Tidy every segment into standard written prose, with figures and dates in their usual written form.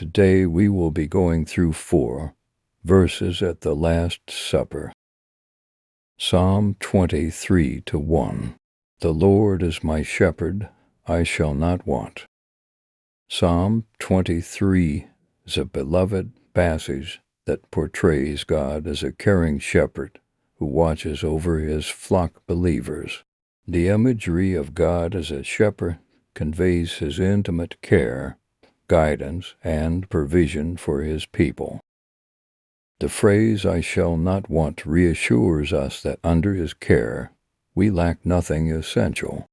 today we will be going through 4 verses at the Last Supper. Psalm 23:1. The Lord is my shepherd, I shall not want. Psalm 23 is a beloved passage that portrays God as a caring shepherd who watches over his flock believers. The imagery of God as a shepherd conveys his intimate care, guidance, and provision for his people. The phrase, I shall not want, reassures us that under his care, we lack nothing essential.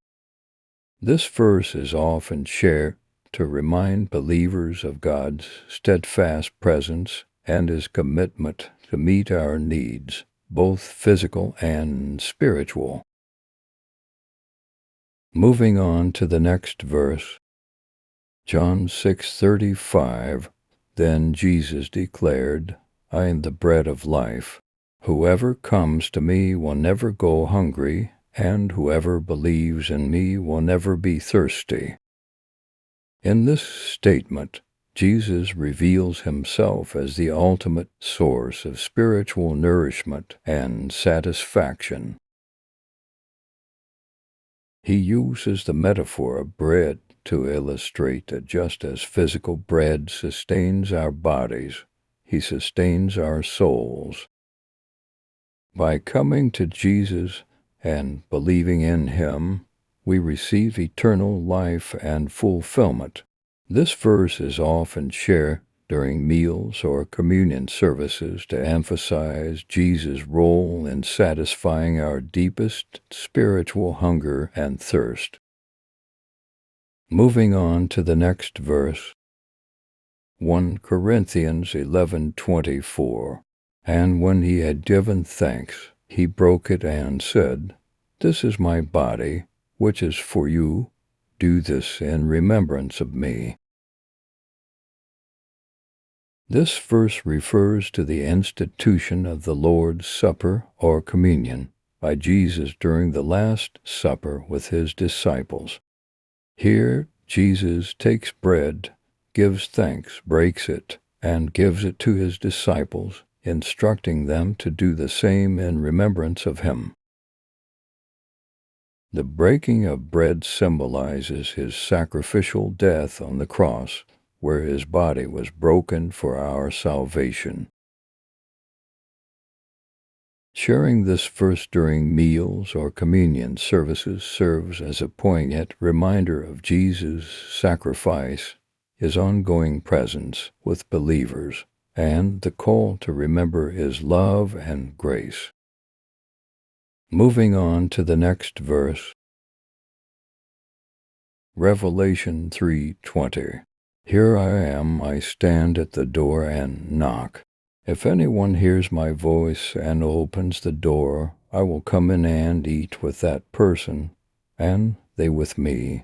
This verse is often shared to remind believers of God's steadfast presence and his commitment to meet our needs, both physical and spiritual. Moving on to the next verse, John 6:35, then Jesus declared, I am the bread of life. Whoever comes to me will never go hungry, and whoever believes in me will never be thirsty. In this statement, Jesus reveals himself as the ultimate source of spiritual nourishment and satisfaction. He uses the metaphor of bread to illustrate that just as physical bread sustains our bodies, he sustains our souls. By coming to Jesus and believing in him, we receive eternal life and fulfillment. This verse is often shared during meals or communion services to emphasize Jesus' role in satisfying our deepest spiritual hunger and thirst. Moving on to the next verse, 1 Corinthians 11:24. And when he had given thanks, he broke it and said, This is my body, which is for you. Do this in remembrance of me. This verse refers to the institution of the Lord's Supper or communion by Jesus during the Last Supper with his disciples. Here, Jesus takes bread, gives thanks, breaks it, and gives it to his disciples, instructing them to do the same in remembrance of him. The breaking of bread symbolizes his sacrificial death on the cross, where his body was broken for our salvation. Sharing this verse during meals or communion services serves as a poignant reminder of Jesus' sacrifice, his ongoing presence with believers, and the call to remember his love and grace. Moving on to the next verse, Revelation 3:20. Here I am, I stand at the door and knock. If anyone hears my voice and opens the door, I will come in and eat with that person, and they with me.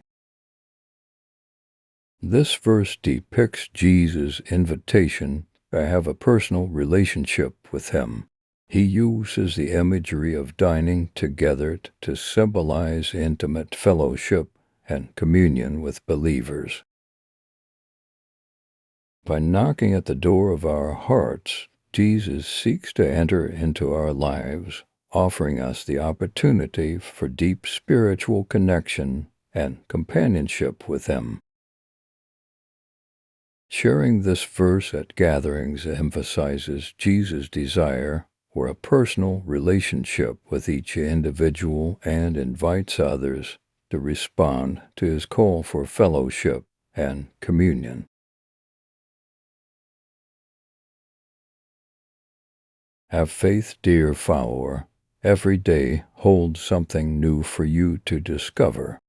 This verse depicts Jesus' invitation to have a personal relationship with him. He uses the imagery of dining together to symbolize intimate fellowship and communion with believers. By knocking at the door of our hearts, Jesus seeks to enter into our lives, offering us the opportunity for deep spiritual connection and companionship with him. Sharing this verse at gatherings emphasizes Jesus' desire for a personal relationship with each individual and invites others to respond to his call for fellowship and communion. Have faith, dear follower. Every day holds something new for you to discover.